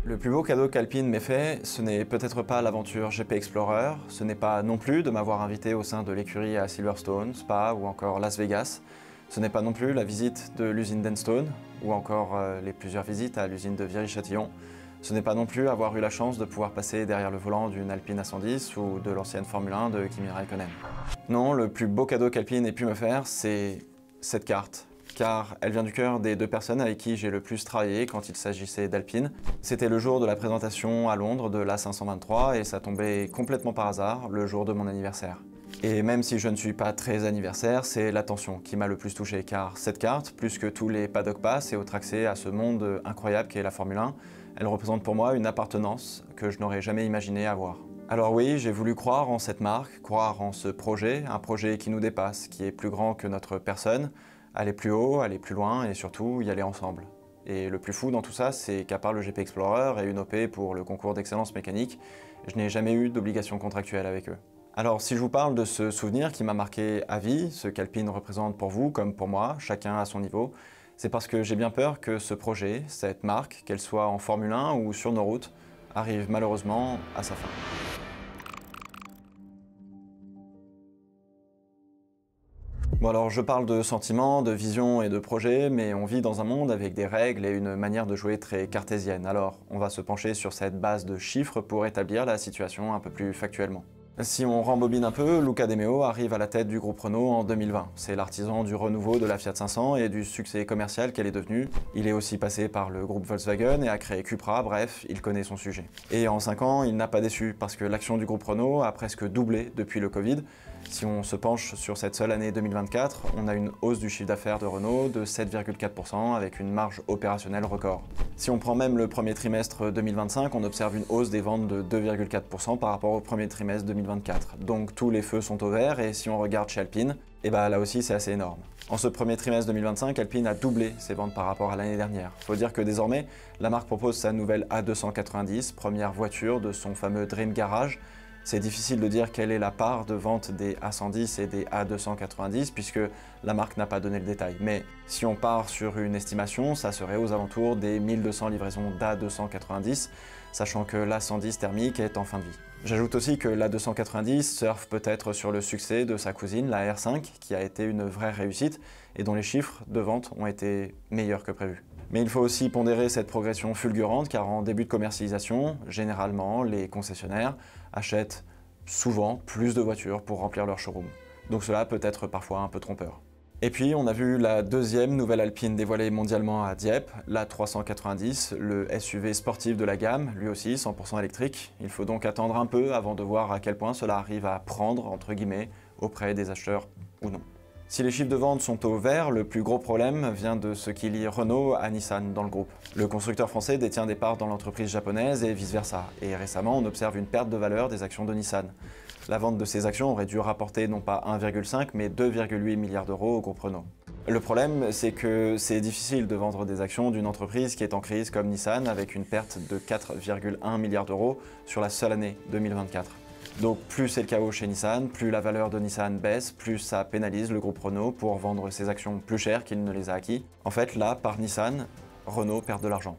Le plus beau cadeau qu'Alpine m'ait fait, ce n'est peut-être pas l'aventure GP Explorer, ce n'est pas non plus de m'avoir invité au sein de l'écurie à Silverstone, Spa ou encore Las Vegas, ce n'est pas non plus la visite de l'usine d'Enstone ou encore les plusieurs visites à l'usine de Viry-Châtillon, ce n'est pas non plus avoir eu la chance de pouvoir passer derrière le volant d'une Alpine A110 ou de l'ancienne Formule 1 de Kimi Räikkönen. Non, le plus beau cadeau qu'Alpine ait pu me faire, c'est cette carte. Car elle vient du cœur des deux personnes avec qui j'ai le plus travaillé quand il s'agissait d'Alpine. C'était le jour de la présentation à Londres de l'A523 et ça tombait complètement par hasard, le jour de mon anniversaire. Et même si je ne suis pas très anniversaire, c'est l'attention qui m'a le plus touché, car cette carte, plus que tous les paddock pass et autre accès à ce monde incroyable qu'est la Formule 1, elle représente pour moi une appartenance que je n'aurais jamais imaginé avoir. Alors oui, j'ai voulu croire en cette marque, croire en ce projet, un projet qui nous dépasse, qui est plus grand que notre personne, aller plus haut, aller plus loin et surtout y aller ensemble. Et le plus fou dans tout ça, c'est qu'à part le GP Explorer et une OP pour le concours d'excellence mécanique, je n'ai jamais eu d'obligation contractuelle avec eux. Alors si je vous parle de ce souvenir qui m'a marqué à vie, ce qu'Alpine représente pour vous comme pour moi, chacun à son niveau, c'est parce que j'ai bien peur que ce projet, cette marque, qu'elle soit en Formule 1 ou sur nos routes, arrive malheureusement à sa fin. Bon alors je parle de sentiments, de vision et de projets, mais on vit dans un monde avec des règles et une manière de jouer très cartésienne. Alors on va se pencher sur cette base de chiffres pour établir la situation un peu plus factuellement. Si on rembobine un peu, Luca De Meo arrive à la tête du groupe Renault en 2020. C'est l'artisan du renouveau de la Fiat 500 et du succès commercial qu'elle est devenue. Il est aussi passé par le groupe Volkswagen et a créé Cupra, bref, il connaît son sujet. Et en 5 ans, il n'a pas déçu, parce que l'action du groupe Renault a presque doublé depuis le Covid. Si on se penche sur cette seule année 2024, on a une hausse du chiffre d'affaires de Renault de 7,4% avec une marge opérationnelle record. Si on prend même le premier trimestre 2025, on observe une hausse des ventes de 2,4% par rapport au premier trimestre 2024. Donc tous les feux sont au vert et si on regarde chez Alpine, et bah là aussi c'est assez énorme. En ce premier trimestre 2025, Alpine a doublé ses ventes par rapport à l'année dernière. Faut dire que désormais, la marque propose sa nouvelle A290, première voiture de son fameux Dream Garage. C'est difficile de dire quelle est la part de vente des A110 et des A290 puisque la marque n'a pas donné le détail. Mais si on part sur une estimation, ça serait aux alentours des 1200 livraisons d'A290, sachant que l'A110 thermique est en fin de vie. J'ajoute aussi que l'A290 surfe peut-être sur le succès de sa cousine, la R5, qui a été une vraie réussite et dont les chiffres de vente ont été meilleurs que prévu. Mais il faut aussi pondérer cette progression fulgurante car en début de commercialisation, généralement, les concessionnaires achètent souvent plus de voitures pour remplir leur showroom. Donc cela peut être parfois un peu trompeur. Et puis on a vu la deuxième nouvelle Alpine dévoilée mondialement à Dieppe, la 390, le SUV sportif de la gamme, lui aussi 100% électrique. Il faut donc attendre un peu avant de voir à quel point cela arrive à prendre, entre guillemets, auprès des acheteurs ou non. Si les chiffres de vente sont au vert, le plus gros problème vient de ce qui lie Renault à Nissan dans le groupe. Le constructeur français détient des parts dans l'entreprise japonaise et vice-versa. Et récemment, on observe une perte de valeur des actions de Nissan. La vente de ces actions aurait dû rapporter non pas 1,5 mais 2,8 milliards d'euros au groupe Renault. Le problème, c'est que c'est difficile de vendre des actions d'une entreprise qui est en crise comme Nissan avec une perte de 4,1 milliards d'euros sur la seule année 2024. Donc plus c'est le chaos chez Nissan, plus la valeur de Nissan baisse, plus ça pénalise le groupe Renault pour vendre ses actions plus chères qu'il ne les a acquis. En fait, là, par Nissan, Renault perd de l'argent.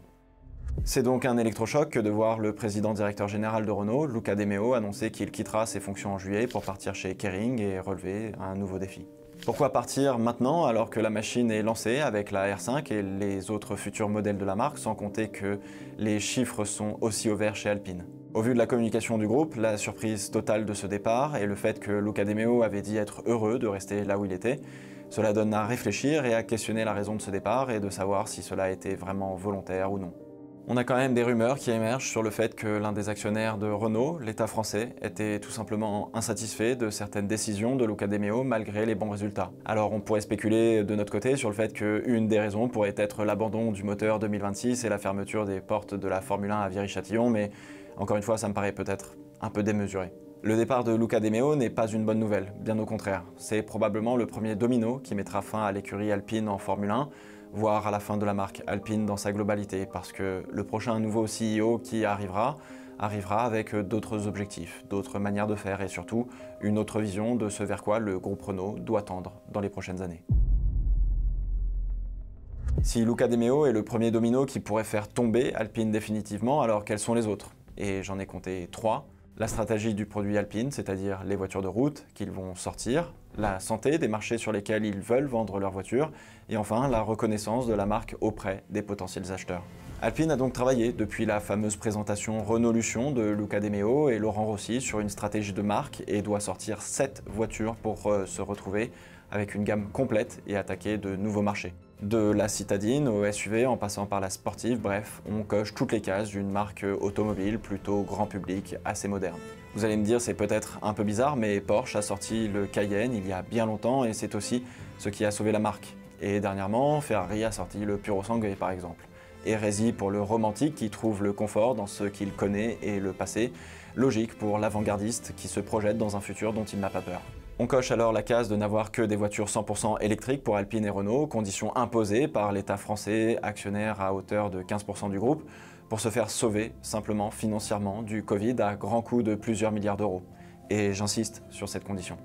C'est donc un électrochoc que de voir le président directeur général de Renault, Luca De Meo, annoncer qu'il quittera ses fonctions en juillet pour partir chez Kering et relever un nouveau défi. Pourquoi partir maintenant alors que la machine est lancée avec la R5 et les autres futurs modèles de la marque, sans compter que les chiffres sont aussi au vert chez Alpine? Au vu de la communication du groupe, la surprise totale de ce départ et le fait que Luca De Meo avait dit être heureux de rester là où il était, cela donne à réfléchir et à questionner la raison de ce départ et de savoir si cela était vraiment volontaire ou non. On a quand même des rumeurs qui émergent sur le fait que l'un des actionnaires de Renault, l'État français, était tout simplement insatisfait de certaines décisions de Luca De Meo malgré les bons résultats. Alors on pourrait spéculer de notre côté sur le fait qu'une des raisons pourrait être l'abandon du moteur 2026 et la fermeture des portes de la Formule 1 à Viry-Châtillon, mais encore une fois ça me paraît peut-être un peu démesuré. Le départ de Luca De Meo n'est pas une bonne nouvelle, bien au contraire. C'est probablement le premier domino qui mettra fin à l'écurie Alpine en Formule 1, voire à la fin de la marque Alpine dans sa globalité, parce que le prochain nouveau CEO qui arrivera avec d'autres objectifs, d'autres manières de faire et surtout une autre vision de ce vers quoi le groupe Renault doit tendre dans les prochaines années. Si Luca De Meo est le premier domino qui pourrait faire tomber Alpine définitivement, alors quels sont les autres? Et j'en ai compté 3. La stratégie du produit Alpine, c'est-à-dire les voitures de route qu'ils vont sortir, la santé des marchés sur lesquels ils veulent vendre leurs voitures, et enfin la reconnaissance de la marque auprès des potentiels acheteurs. Alpine a donc travaillé depuis la fameuse présentation Renaulution de Luca De Meo et Laurent Rossi sur une stratégie de marque et doit sortir 7 voitures pour se retrouver avec une gamme complète et attaquer de nouveaux marchés. De la citadine au SUV en passant par la sportive, bref, on coche toutes les cases d'une marque automobile plutôt grand public, assez moderne. Vous allez me dire c'est peut-être un peu bizarre, mais Porsche a sorti le Cayenne il y a bien longtemps et c'est aussi ce qui a sauvé la marque. Et dernièrement, Ferrari a sorti le Purosangue par exemple. Hérésie pour le romantique qui trouve le confort dans ce qu'il connaît et le passé, logique pour l'avant-gardiste qui se projette dans un futur dont il n'a pas peur. On coche alors la case de n'avoir que des voitures 100% électriques pour Alpine et Renault, condition imposée par l'État français, actionnaire à hauteur de 15% du groupe, pour se faire sauver simplement financièrement du Covid à grands coûts de plusieurs milliards d'euros. Et j'insiste sur cette condition.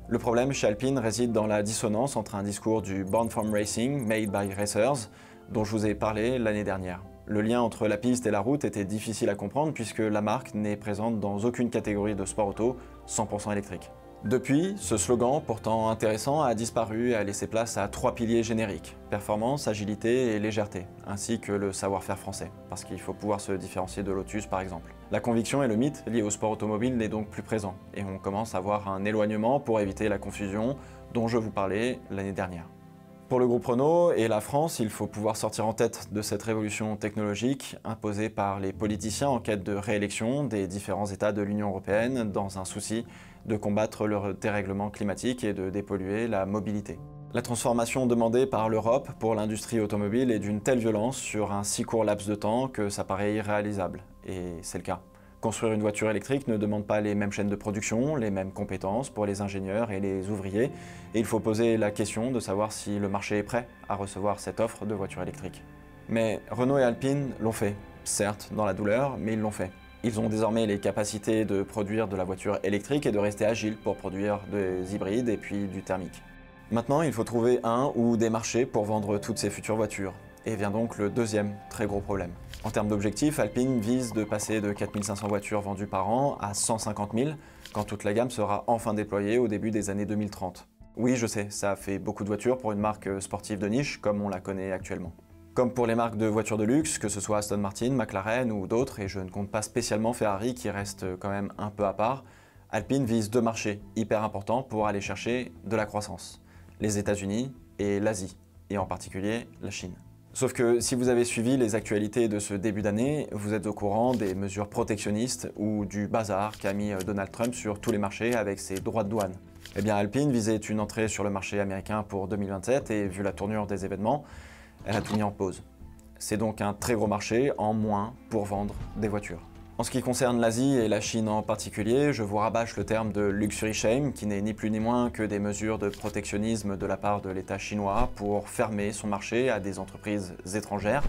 Le problème chez Alpine réside dans la dissonance entre un discours du Born from Racing, Made by Racers, dont je vous ai parlé l'année dernière. Le lien entre la piste et la route était difficile à comprendre puisque la marque n'est présente dans aucune catégorie de sport auto 100% électrique. Depuis, ce slogan, pourtant intéressant, a disparu et a laissé place à 3 piliers génériques: performance, agilité et légèreté, ainsi que le savoir-faire français, parce qu'il faut pouvoir se différencier de Lotus par exemple. La conviction et le mythe lié au sport automobile n'est donc plus présent, et on commence à voir un éloignement pour éviter la confusion dont je vous parlais l'année dernière. Pour le groupe Renault et la France, il faut pouvoir sortir en tête de cette révolution technologique imposée par les politiciens en quête de réélection des différents États de l'Union européenne dans un souci de combattre le dérèglement climatique et de dépolluer la mobilité. La transformation demandée par l'Europe pour l'industrie automobile est d'une telle violence sur un si court laps de temps que ça paraît irréalisable, et c'est le cas. Construire une voiture électrique ne demande pas les mêmes chaînes de production, les mêmes compétences pour les ingénieurs et les ouvriers, et il faut poser la question de savoir si le marché est prêt à recevoir cette offre de voiture électrique. Mais Renault et Alpine l'ont fait, certes dans la douleur, mais ils l'ont fait. Ils ont désormais les capacités de produire de la voiture électrique et de rester agiles pour produire des hybrides et puis du thermique. Maintenant, il faut trouver un ou des marchés pour vendre toutes ces futures voitures. Et vient donc le deuxième très gros problème. En termes d'objectifs, Alpine vise de passer de 4500 voitures vendues par an à 150 000 quand toute la gamme sera enfin déployée au début des années 2030. Oui, je sais, ça fait beaucoup de voitures pour une marque sportive de niche comme on la connaît actuellement. Comme pour les marques de voitures de luxe, que ce soit Aston Martin, McLaren ou d'autres, et je ne compte pas spécialement Ferrari qui reste quand même un peu à part, Alpine vise 2 marchés hyper importants pour aller chercher de la croissance: les États-Unis et l'Asie, et en particulier la Chine. Sauf que si vous avez suivi les actualités de ce début d'année, vous êtes au courant des mesures protectionnistes ou du bazar qu'a mis Donald Trump sur tous les marchés avec ses droits de douane. Eh bien Alpine visait une entrée sur le marché américain pour 2027 et vu la tournure des événements, elle a tout mis en pause. C'est donc un très gros marché en moins pour vendre des voitures. En ce qui concerne l'Asie et la Chine en particulier, je vous rabâche le terme de luxury shame, qui n'est ni plus ni moins que des mesures de protectionnisme de la part de l'État chinois pour fermer son marché à des entreprises étrangères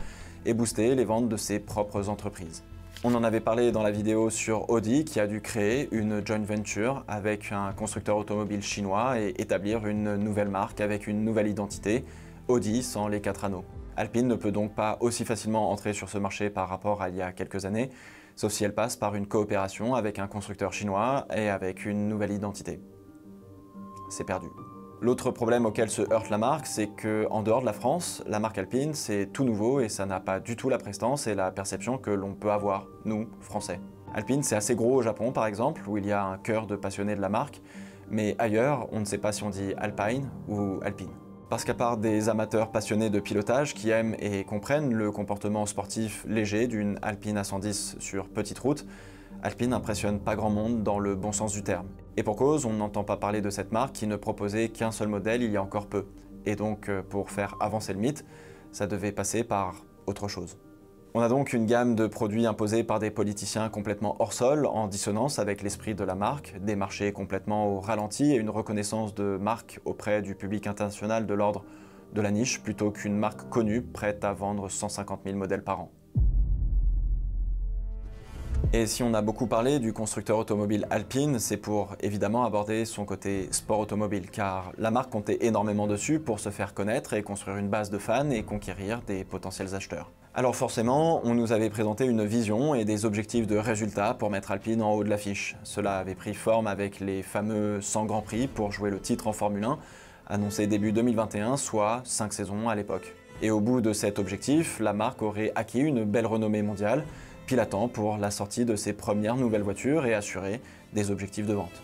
et booster les ventes de ses propres entreprises. On en avait parlé dans la vidéo sur Audi qui a dû créer une joint venture avec un constructeur automobile chinois et établir une nouvelle marque avec une nouvelle identité, Audi sans les 4 anneaux. Alpine ne peut donc pas aussi facilement entrer sur ce marché par rapport à il y a quelques années, sauf si elle passe par une coopération avec un constructeur chinois et avec une nouvelle identité. C'est perdu. L'autre problème auquel se heurte la marque, c'est qu'en dehors de la France, la marque Alpine, c'est tout nouveau et ça n'a pas du tout la prestance et la perception que l'on peut avoir, nous, Français. Alpine, c'est assez gros au Japon, par exemple, où il y a un cœur de passionnés de la marque, mais ailleurs, on ne sait pas si on dit Alpine ou Alpine. Parce qu'à part des amateurs passionnés de pilotage qui aiment et comprennent le comportement sportif léger d'une Alpine A110 sur petite route, Alpine n'impressionne pas grand monde dans le bon sens du terme. Et pour cause, on n'entend pas parler de cette marque qui ne proposait qu'un seul modèle il y a encore peu. Et donc, pour faire avancer le mythe, ça devait passer par autre chose. On a donc une gamme de produits imposés par des politiciens complètement hors sol, en dissonance avec l'esprit de la marque, des marchés complètement au ralenti et une reconnaissance de marque auprès du public international de l'ordre de la niche, plutôt qu'une marque connue prête à vendre 150 000 modèles par an. Et si on a beaucoup parlé du constructeur automobile Alpine, c'est pour évidemment aborder son côté sport automobile, car la marque comptait énormément dessus pour se faire connaître et construire une base de fans et conquérir des potentiels acheteurs. Alors forcément, on nous avait présenté une vision et des objectifs de résultats pour mettre Alpine en haut de l'affiche. Cela avait pris forme avec les fameux 100 Grands Prix pour jouer le titre en Formule 1, annoncé début 2021, soit 5 saisons à l'époque. Et au bout de cet objectif, la marque aurait acquis une belle renommée mondiale, pilotant pour la sortie de ses premières nouvelles voitures et assurer des objectifs de vente.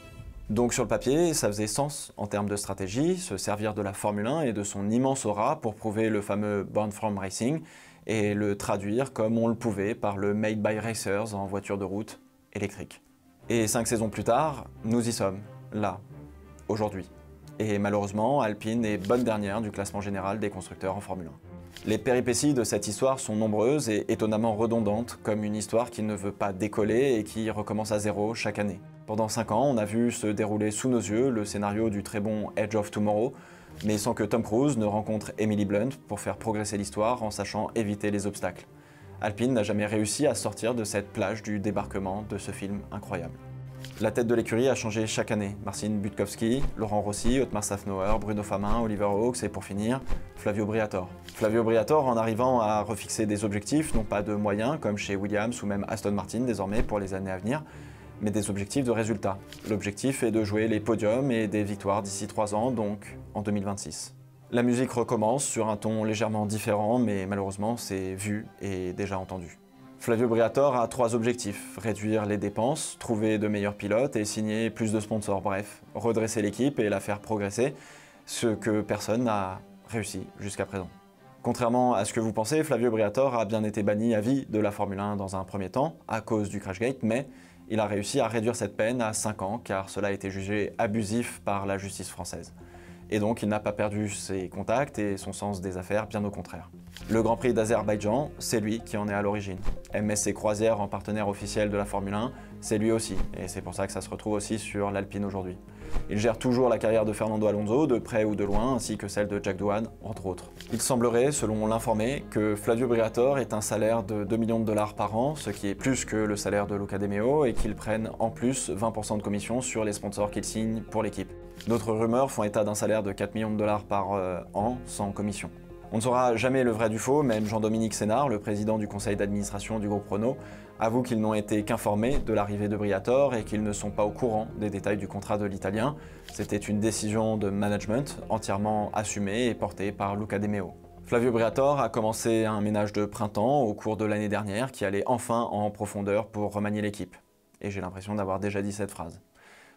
Donc sur le papier, ça faisait sens en termes de stratégie, se servir de la Formule 1 et de son immense aura pour prouver le fameux Born From Racing et le traduire comme on le pouvait par le Made by Racers en voiture de route électrique. Et 5 saisons plus tard, nous y sommes, là, aujourd'hui. Et malheureusement, Alpine est bonne dernière du classement général des constructeurs en Formule 1. Les péripéties de cette histoire sont nombreuses et étonnamment redondantes, comme une histoire qui ne veut pas décoller et qui recommence à zéro chaque année. Pendant 5 ans, on a vu se dérouler sous nos yeux le scénario du très bon Edge of Tomorrow, mais sans que Tom Cruise ne rencontre Emily Blunt pour faire progresser l'histoire en sachant éviter les obstacles. Alpine n'a jamais réussi à sortir de cette plage du débarquement de ce film incroyable. La tête de l'écurie a changé chaque année. Marcin Budkowski, Laurent Rossi, Otmar Szafnauer, Bruno Famin, Oliver Hawks et pour finir, Flavio Briatore. Flavio Briatore en arrivant à refixer des objectifs, non pas de moyens comme chez Williams ou même Aston Martin désormais pour les années à venir, mais des objectifs de résultats. L'objectif est de jouer les podiums et des victoires d'ici 3 ans, donc en 2026. La musique recommence sur un ton légèrement différent, mais malheureusement c'est vu et déjà entendu. Flavio Briatore a 3 objectifs: réduire les dépenses, trouver de meilleurs pilotes et signer plus de sponsors, bref, redresser l'équipe et la faire progresser, ce que personne n'a réussi jusqu'à présent. Contrairement à ce que vous pensez, Flavio Briatore a bien été banni à vie de la Formule 1 dans un premier temps, à cause du Crashgate, mais il a réussi à réduire cette peine à 5 ans car cela a été jugé abusif par la justice française. Et donc il n'a pas perdu ses contacts et son sens des affaires, bien au contraire. Le Grand Prix d'Azerbaïdjan, c'est lui qui en est à l'origine. MSC Croisière en partenaire officiel de la Formule 1, c'est lui aussi, et c'est pour ça que ça se retrouve aussi sur l'Alpine aujourd'hui. Il gère toujours la carrière de Fernando Alonso, de près ou de loin, ainsi que celle de Jack Doohan, entre autres. Il semblerait, selon l'informé, que Flavio Briatore ait un salaire de 2 millions de dollars par an, ce qui est plus que le salaire de Luca De Meo, et qu'il prenne en plus 20% de commission sur les sponsors qu'il signe pour l'équipe. D'autres rumeurs font état d'un salaire de 4 millions de dollars par an, sans commission. On ne saura jamais le vrai du faux, même Jean-Dominique Sénard, le président du conseil d'administration du groupe Renault, avoue qu'ils n'ont été qu'informés de l'arrivée de Briatore et qu'ils ne sont pas au courant des détails du contrat de l'Italien. C'était une décision de management entièrement assumée et portée par Luca De Meo. Flavio Briatore a commencé un ménage de printemps au cours de l'année dernière qui allait enfin en profondeur pour remanier l'équipe. Et j'ai l'impression d'avoir déjà dit cette phrase.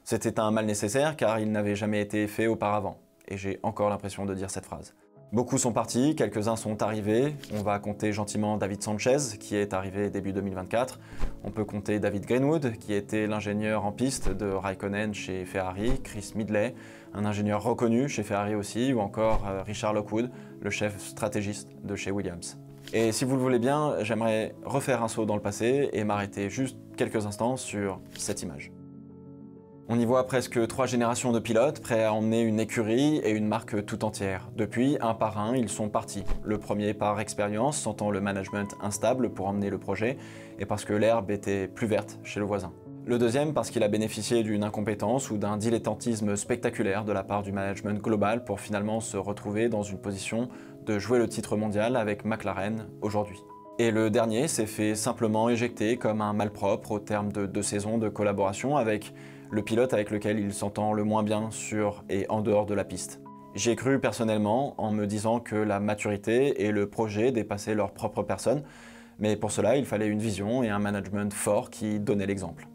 C'était un mal nécessaire car il n'avait jamais été fait auparavant. Et j'ai encore l'impression de dire cette phrase. Beaucoup sont partis, quelques-uns sont arrivés. On va compter gentiment David Sanchez, qui est arrivé début 2024. On peut compter David Greenwood, qui était l'ingénieur en piste de Raikkonen chez Ferrari, Chris Midley, un ingénieur reconnu chez Ferrari aussi, ou encore Richard Lockwood, le chef stratégiste de chez Williams. Et si vous le voulez bien, j'aimerais refaire un saut dans le passé et m'arrêter juste quelques instants sur cette image. On y voit presque 3 générations de pilotes prêts à emmener une écurie et une marque tout entière. Depuis, un par un, ils sont partis. Le premier par expérience, sentant le management instable pour emmener le projet, et parce que l'herbe était plus verte chez le voisin. Le deuxième parce qu'il a bénéficié d'une incompétence ou d'un dilettantisme spectaculaire de la part du management global pour finalement se retrouver dans une position de jouer le titre mondial avec McLaren aujourd'hui. Et le dernier s'est fait simplement éjecter comme un malpropre au terme de 2 saisons de collaboration avec le pilote avec lequel il s'entend le moins bien sur et en dehors de la piste. J'y ai cru personnellement en me disant que la maturité et le projet dépassaient leur propre personne, mais pour cela il fallait une vision et un management fort qui donnaient l'exemple.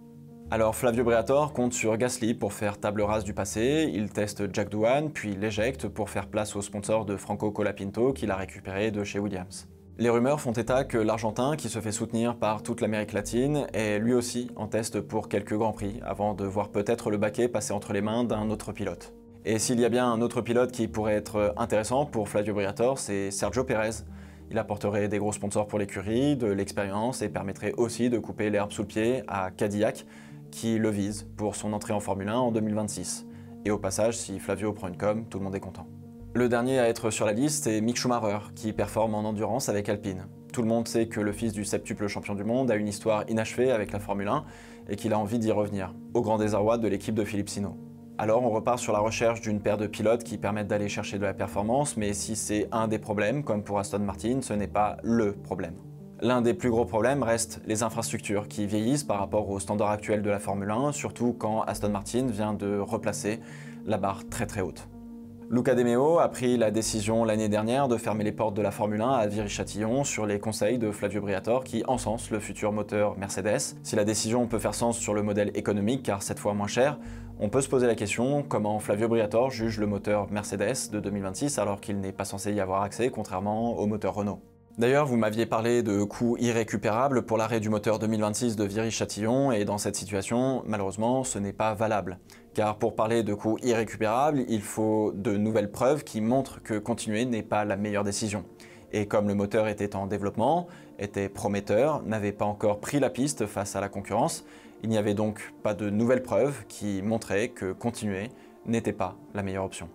Alors Flavio Briatore compte sur Gasly pour faire table rase du passé, il teste Jack Doohan puis l'éjecte pour faire place au sponsor de Franco Colapinto qu'il a récupéré de chez Williams. Les rumeurs font état que l'Argentin, qui se fait soutenir par toute l'Amérique latine, est lui aussi en test pour quelques Grands Prix, avant de voir peut-être le baquet passer entre les mains d'un autre pilote. Et s'il y a bien un autre pilote qui pourrait être intéressant pour Flavio Briatore, c'est Sergio Pérez. Il apporterait des gros sponsors pour l'écurie, de l'expérience et permettrait aussi de couper l'herbe sous le pied à Cadillac, qui le vise pour son entrée en Formule 1 en 2026. Et au passage, si Flavio prend une com, tout le monde est content. Le dernier à être sur la liste est Mick Schumacher, qui performe en endurance avec Alpine. Tout le monde sait que le fils du septuple champion du monde a une histoire inachevée avec la Formule 1 et qu'il a envie d'y revenir, au grand désarroi de l'équipe de Philippe Sino. Alors on repart sur la recherche d'une paire de pilotes qui permettent d'aller chercher de la performance, mais si c'est un des problèmes, comme pour Aston Martin, ce n'est pas le problème. L'un des plus gros problèmes reste les infrastructures qui vieillissent par rapport aux standards actuels de la Formule 1, surtout quand Aston Martin vient de replacer la barre très haute. Luca De Meo a pris la décision l'année dernière de fermer les portes de la Formule 1 à Viry-Châtillon sur les conseils de Flavio Briatore qui encense le futur moteur Mercedes. Si la décision peut faire sens sur le modèle économique car cette fois moins cher, on peut se poser la question comment Flavio Briatore juge le moteur Mercedes de 2026 alors qu'il n'est pas censé y avoir accès contrairement au moteur Renault. D'ailleurs, vous m'aviez parlé de coûts irrécupérables pour l'arrêt du moteur 2026 de Viry-Châtillon et dans cette situation, malheureusement, ce n'est pas valable. Car pour parler de coûts irrécupérables, il faut de nouvelles preuves qui montrent que continuer n'est pas la meilleure décision. Et comme le moteur était en développement, était prometteur, n'avait pas encore pris la piste face à la concurrence, il n'y avait donc pas de nouvelles preuves qui montraient que continuer n'était pas la meilleure option.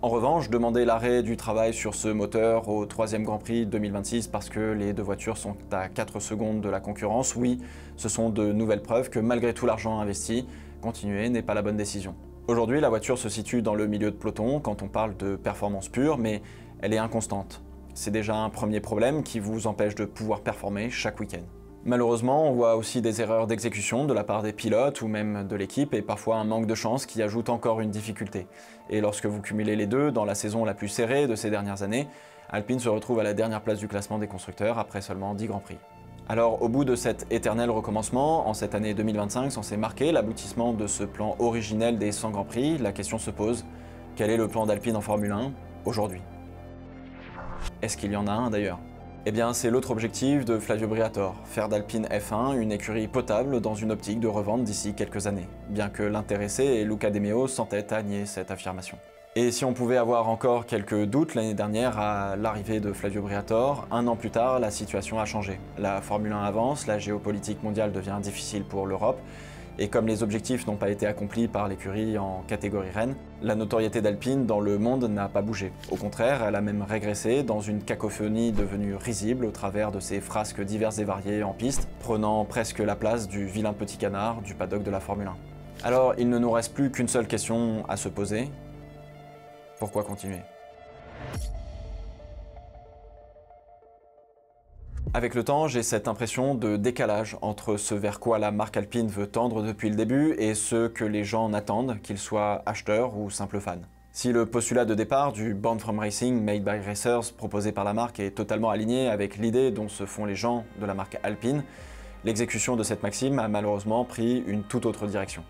En revanche, demander l'arrêt du travail sur ce moteur au 3e Grand Prix 2026 parce que les deux voitures sont à 4 secondes de la concurrence, oui, ce sont de nouvelles preuves que malgré tout l'argent investi, continuer n'est pas la bonne décision. Aujourd'hui, la voiture se situe dans le milieu de peloton quand on parle de performance pure, mais elle est inconstante. C'est déjà un premier problème qui vous empêche de pouvoir performer chaque week-end. Malheureusement, on voit aussi des erreurs d'exécution de la part des pilotes ou même de l'équipe et parfois un manque de chance qui ajoute encore une difficulté. Et lorsque vous cumulez les deux, dans la saison la plus serrée de ces dernières années, Alpine se retrouve à la dernière place du classement des constructeurs après seulement 10 Grands Prix. Alors au bout de cet éternel recommencement, en cette année 2025 censée marquer l'aboutissement de ce plan originel des 100 Grands Prix, la question se pose, quel est le plan d'Alpine en Formule 1 aujourd'hui? Est-ce qu'il y en a un d'ailleurs? Eh bien, c'est l'autre objectif de Flavio Briatore, faire d'Alpine F1 une écurie potable dans une optique de revente d'ici quelques années, bien que l'intéressé et Luca De Meo s'entêtent à nier cette affirmation. Et si on pouvait avoir encore quelques doutes l'année dernière à l'arrivée de Flavio Briatore, un an plus tard, la situation a changé. La Formule 1 avance, la géopolitique mondiale devient difficile pour l'Europe, et comme les objectifs n'ont pas été accomplis par l'écurie en catégorie reine, la notoriété d'Alpine dans le monde n'a pas bougé. Au contraire, elle a même régressé dans une cacophonie devenue risible au travers de ses frasques diverses et variées en piste, prenant presque la place du vilain petit canard du paddock de la Formule 1. Alors, il ne nous reste plus qu'une seule question à se poser. Pourquoi continuer ? Avec le temps, j'ai cette impression de décalage entre ce vers quoi la marque Alpine veut tendre depuis le début et ce que les gens en attendent, qu'ils soient acheteurs ou simples fans. Si le postulat de départ du Born from Racing, Made by Racers proposé par la marque est totalement aligné avec l'idée dont se font les gens de la marque Alpine, l'exécution de cette maxime a malheureusement pris une toute autre direction.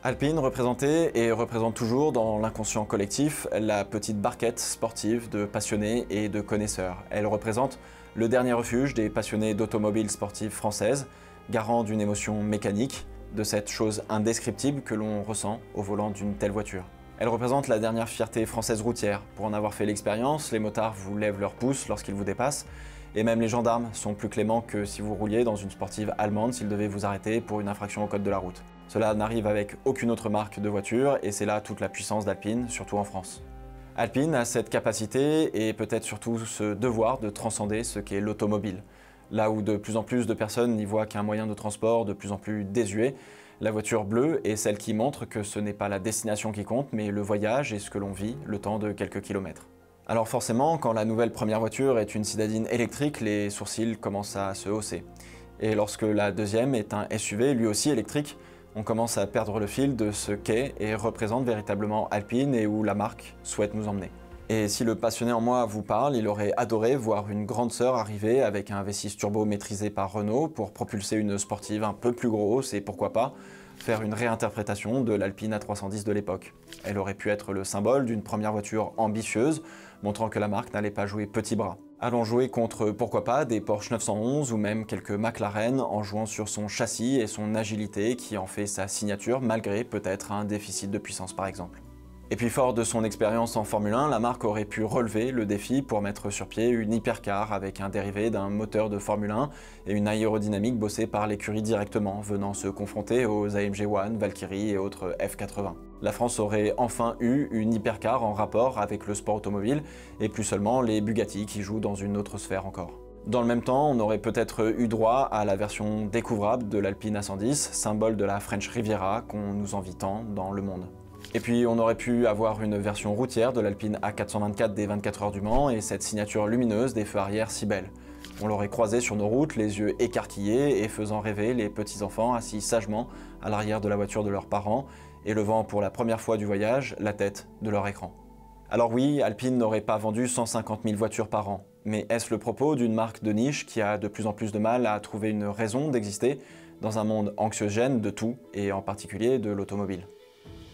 Alpine représentait et représente toujours dans l'inconscient collectif la petite barquette sportive de passionnés et de connaisseurs. Elle représente le dernier refuge des passionnés d'automobiles sportives françaises, garant d'une émotion mécanique, de cette chose indescriptible que l'on ressent au volant d'une telle voiture. Elle représente la dernière fierté française routière. Pour en avoir fait l'expérience, les motards vous lèvent leurs pouces lorsqu'ils vous dépassent, et même les gendarmes sont plus cléments que si vous rouliez dans une sportive allemande s'ils devaient vous arrêter pour une infraction au code de la route. Cela n'arrive avec aucune autre marque de voiture, et c'est là toute la puissance d'Alpine, surtout en France. Alpine a cette capacité et peut-être surtout ce devoir de transcender ce qu'est l'automobile. Là où de plus en plus de personnes n'y voient qu'un moyen de transport de plus en plus désuet, la voiture bleue est celle qui montre que ce n'est pas la destination qui compte, mais le voyage et ce que l'on vit le temps de quelques kilomètres. Alors forcément, quand la nouvelle première voiture est une citadine électrique, les sourcils commencent à se hausser. Et lorsque la deuxième est un SUV, lui aussi électrique, on commence à perdre le fil de ce qu'est et représente véritablement Alpine et où la marque souhaite nous emmener. Et si le passionné en moi vous parle, il aurait adoré voir une grande sœur arriver avec un V6 turbo maîtrisé par Renault pour propulser une sportive un peu plus grosse et pourquoi pas faire une réinterprétation de l'Alpine A310 de l'époque. Elle aurait pu être le symbole d'une première voiture ambitieuse, montrant que la marque n'allait pas jouer petit bras. Allons jouer contre, pourquoi pas, des Porsche 911 ou même quelques McLaren en jouant sur son châssis et son agilité qui en fait sa signature malgré peut-être un déficit de puissance par exemple. Et puis fort de son expérience en Formule 1, la marque aurait pu relever le défi pour mettre sur pied une hypercar avec un dérivé d'un moteur de Formule 1 et une aérodynamique bossée par l'écurie directement, venant se confronter aux AMG One, Valkyrie et autres F80. La France aurait enfin eu une hypercar en rapport avec le sport automobile et plus seulement les Bugatti qui jouent dans une autre sphère encore. Dans le même temps, on aurait peut-être eu droit à la version découvrable de l'Alpine A110, symbole de la French Riviera qu'on nous envie tant dans le monde. Et puis on aurait pu avoir une version routière de l'Alpine A424 des 24 heures du Mans et cette signature lumineuse des feux arrière si belle. On l'aurait croisée sur nos routes, les yeux écarquillés et faisant rêver les petits-enfants assis sagement à l'arrière de la voiture de leurs parents et levant pour la première fois du voyage la tête de leur écran. Alors oui, Alpine n'aurait pas vendu 150 000 voitures par an, mais est-ce le propos d'une marque de niche qui a de plus en plus de mal à trouver une raison d'exister dans un monde anxiogène de tout, et en particulier de l'automobile?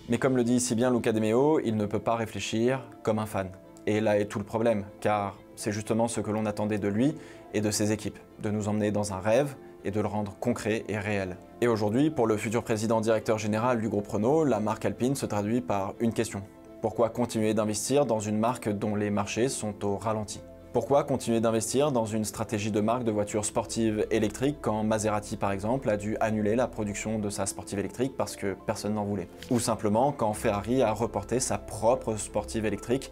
Mais comme le dit si bien Luca De Meo, il ne peut pas réfléchir comme un fan. Et là est tout le problème, car c'est justement ce que l'on attendait de lui et de ses équipes, de nous emmener dans un rêve et de le rendre concret et réel. Et aujourd'hui, pour le futur président directeur général du groupe Renault, la marque Alpine se traduit par une question. Pourquoi continuer d'investir dans une marque dont les marchés sont au ralenti? Pourquoi continuer d'investir dans une stratégie de marque de voitures sportives électriques quand Maserati par exemple a dû annuler la production de sa sportive électrique parce que personne n'en voulait? Ou simplement quand Ferrari a reporté sa propre sportive électrique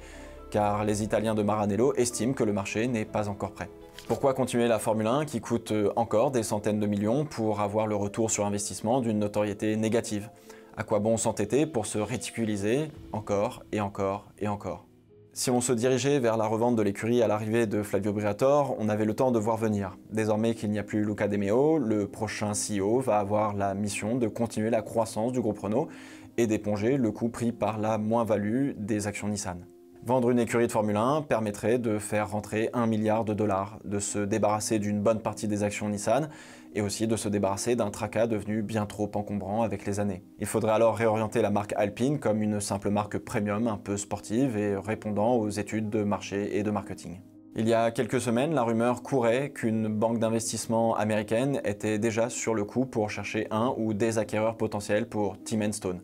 car les Italiens de Maranello estiment que le marché n'est pas encore prêt? Pourquoi continuer la Formule 1 qui coûte encore des centaines de millions pour avoir le retour sur investissement d'une notoriété négative? À quoi bon s'entêter pour se ridiculiser encore et encore et encore? Si on se dirigeait vers la revente de l'écurie à l'arrivée de Flavio Briatore, on avait le temps de voir venir. Désormais qu'il n'y a plus Luca De Meo, le prochain CEO va avoir la mission de continuer la croissance du groupe Renault et d'éponger le coût pris par la moins-value des actions Nissan. Vendre une écurie de Formule 1 permettrait de faire rentrer 1 milliard de dollars, de se débarrasser d'une bonne partie des actions Nissan et aussi de se débarrasser d'un tracas devenu bien trop encombrant avec les années. Il faudrait alors réorienter la marque Alpine comme une simple marque premium un peu sportive et répondant aux études de marché et de marketing. Il y a quelques semaines, la rumeur courait qu'une banque d'investissement américaine était déjà sur le coup pour chercher un ou des acquéreurs potentiels pour Team Enstone.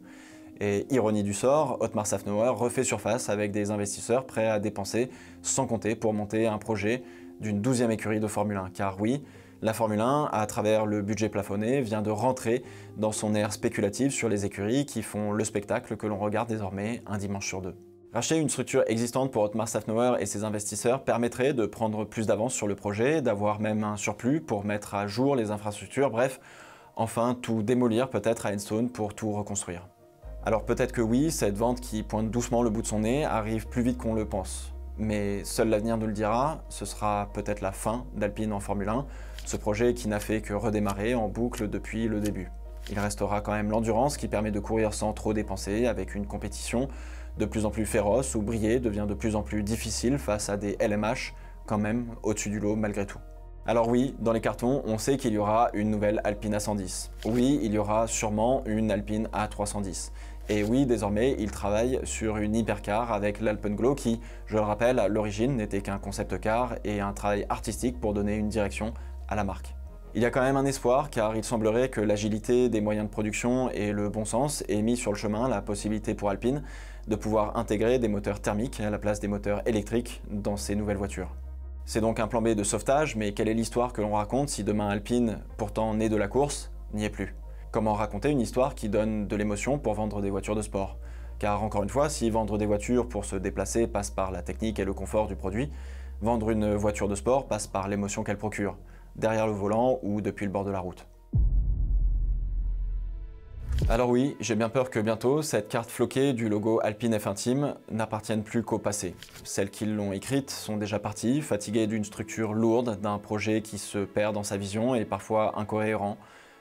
Et ironie du sort, Otmar Szafnauer refait surface avec des investisseurs prêts à dépenser sans compter pour monter un projet d'une 12e écurie de Formule 1. Car oui, la Formule 1, à travers le budget plafonné, vient de rentrer dans son ère spéculative sur les écuries qui font le spectacle que l'on regarde désormais un dimanche sur deux. Racheter une structure existante pour Otmar Szafnauer et ses investisseurs permettrait de prendre plus d'avance sur le projet, d'avoir même un surplus pour mettre à jour les infrastructures, bref, enfin tout démolir peut-être à Enstone pour tout reconstruire. Alors peut-être que oui, cette vente qui pointe doucement le bout de son nez arrive plus vite qu'on le pense. Mais seul l'avenir nous le dira, ce sera peut-être la fin d'Alpine en Formule 1, ce projet qui n'a fait que redémarrer en boucle depuis le début. Il restera quand même l'endurance qui permet de courir sans trop dépenser avec une compétition de plus en plus féroce où briller devient de plus en plus difficile face à des LMH quand même au-dessus du lot malgré tout. Alors oui, dans les cartons, on sait qu'il y aura une nouvelle Alpine A110. Oui, il y aura sûrement une Alpine A310. Et oui, désormais, il travaille sur une hypercar avec l'Alpenglow qui, je le rappelle, à l'origine n'était qu'un concept car et un travail artistique pour donner une direction à la marque. Il y a quand même un espoir car il semblerait que l'agilité des moyens de production et le bon sens aient mis sur le chemin la possibilité pour Alpine de pouvoir intégrer des moteurs thermiques à la place des moteurs électriques dans ces nouvelles voitures. C'est donc un plan B de sauvetage, mais quelle est l'histoire que l'on raconte si demain Alpine, pourtant né de la course, n'y est plus? Comment raconter une histoire qui donne de l'émotion pour vendre des voitures de sport? Car encore une fois, si vendre des voitures pour se déplacer passe par la technique et le confort du produit, vendre une voiture de sport passe par l'émotion qu'elle procure, derrière le volant ou depuis le bord de la route. Alors oui, j'ai bien peur que bientôt, cette carte floquée du logo Alpine F1 Team n'appartienne plus qu'au passé. Celles qui l'ont écrite sont déjà parties, fatiguées d'une structure lourde, d'un projet qui se perd dans sa vision et parfois incohérent,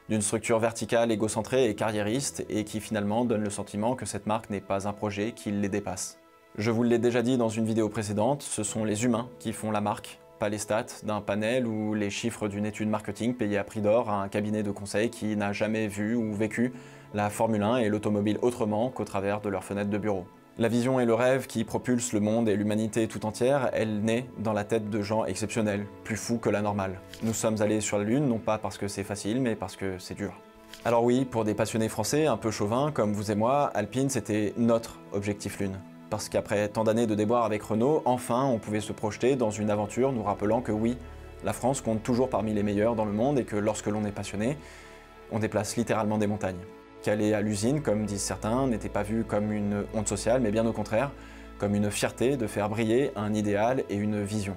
d'une structure verticale, égocentrée et carriériste et qui finalement donne le sentiment que cette marque n'est pas un projet qui les dépasse. Je vous l'ai déjà dit dans une vidéo précédente, ce sont les humains qui font la marque, pas les stats d'un panel ou les chiffres d'une étude marketing payée à prix d'or à un cabinet de conseil qui n'a jamais vu ou vécu la Formule 1 et l'automobile autrement qu'au travers de leurs fenêtres de bureau. La vision et le rêve qui propulsent le monde et l'humanité tout entière, elle naît dans la tête de gens exceptionnels, plus fous que la normale. Nous sommes allés sur la Lune, non pas parce que c'est facile, mais parce que c'est dur. Alors oui, pour des passionnés français un peu chauvins comme vous et moi, Alpine c'était notre objectif Lune. Parce qu'après tant d'années de déboires avec Renault, enfin on pouvait se projeter dans une aventure nous rappelant que oui, la France compte toujours parmi les meilleurs dans le monde et que lorsque l'on est passionné, on déplace littéralement des montagnes. Qu'aller à l'usine, comme disent certains, n'était pas vu comme une honte sociale, mais bien au contraire, comme une fierté de faire briller un idéal et une vision.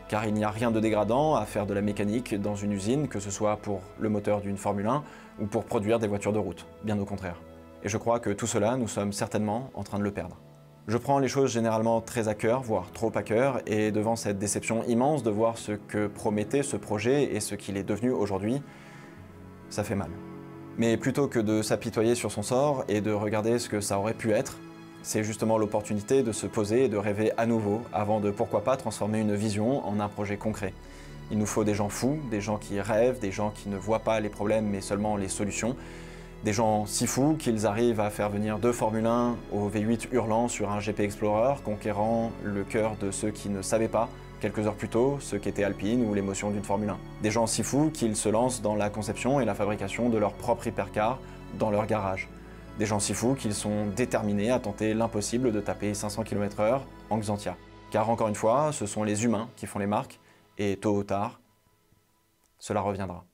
car il n'y a rien de dégradant à faire de la mécanique dans une usine, que ce soit pour le moteur d'une Formule 1 ou pour produire des voitures de route, bien au contraire. Et je crois que tout cela, nous sommes certainement en train de le perdre. Je prends les choses généralement très à cœur, voire trop à cœur, et devant cette déception immense de voir ce que promettait ce projet et ce qu'il est devenu aujourd'hui, ça fait mal. Mais plutôt que de s'apitoyer sur son sort et de regarder ce que ça aurait pu être, c'est justement l'opportunité de se poser et de rêver à nouveau avant de pourquoi pas transformer une vision en un projet concret. Il nous faut des gens fous, des gens qui rêvent, des gens qui ne voient pas les problèmes mais seulement les solutions. Des gens si fous qu'ils arrivent à faire venir deux Formule 1 au V8 hurlant sur un GP Explorer, conquérant le cœur de ceux qui ne savaient pas, quelques heures plus tôt, ce qu'était Alpine ou l'émotion d'une Formule 1. Des gens si fous qu'ils se lancent dans la conception et la fabrication de leur propre hypercar dans leur garage. Des gens si fous qu'ils sont déterminés à tenter l'impossible de taper 500 km/h en Xantia. Car encore une fois, ce sont les humains qui font les marques, et tôt ou tard, cela reviendra.